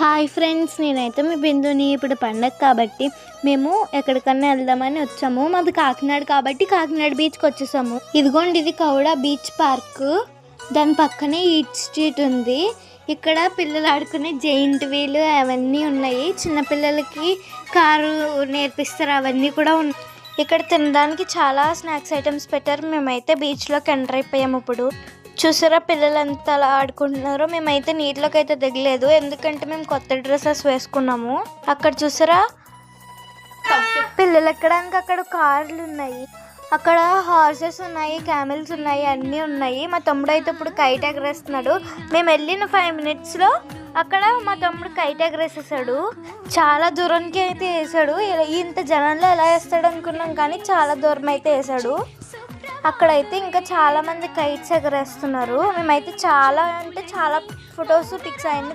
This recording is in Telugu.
హాయ్ ఫ్రెండ్స్, నేనైతే మీ బిందుని. ఇప్పుడు పండగ కాబట్టి మేము ఎక్కడికన్నా వెళ్దామని వచ్చాము. మాది కాకినాడ కాబట్టి కాకినాడ బీచ్కి వచ్చేసాము. ఇదిగోండి, ఇది కౌడ బీచ్ పార్క్. దాని పక్కనే ఈట్ స్ట్రీట్ ఉంది. ఇక్కడ పిల్లలు ఆడుకునే జైంట్ వీల్ అవన్నీ ఉన్నాయి. చిన్నపిల్లలకి కారు నేర్పిస్తారు, అవన్నీ కూడా ఉన్నాయి. ఇక్కడ తినడానికి చాలా స్నాక్స్ ఐటమ్స్ పెట్టారు. మేమైతే బీచ్లోకి ఎంటర్ అయిపోయాము. ఇప్పుడు చూసారా పిల్లలు ఎంత అలా ఆడుకుంటున్నారో. మేమైతే నీటిలోకి అయితే దిగలేదు, ఎందుకంటే మేము కొత్త డ్రెస్సెస్ వేసుకున్నాము. అక్కడ చూసారా పిల్లలు ఎక్కడానికి అక్కడ కార్లు ఉన్నాయి, అక్కడ హార్సెస్ ఉన్నాయి, క్యామెల్స్ ఉన్నాయి, అన్నీ ఉన్నాయి. మా తమ్ముడు అయితే ఇప్పుడు కైట్ ఎగరేస్తున్నాడు. మేము వెళ్ళిన 5 minutesలో అక్కడ మా తమ్ముడు కైట్ ఎగరేసేసాడు. చాలా దూరానికి అయితే వేసాడు. ఇంత జనంలో ఎలా వేస్తాడు అనుకున్నాం, కానీ చాలా దూరం అయితే వేసాడు. అక్కడైతే ఇంకా చాలా మంది కైట్స్ ఎగరేస్తున్నారు. మేమైతే చాలా అంటే చాలా ఫొటోస్ పిక్స్ అవన్నీ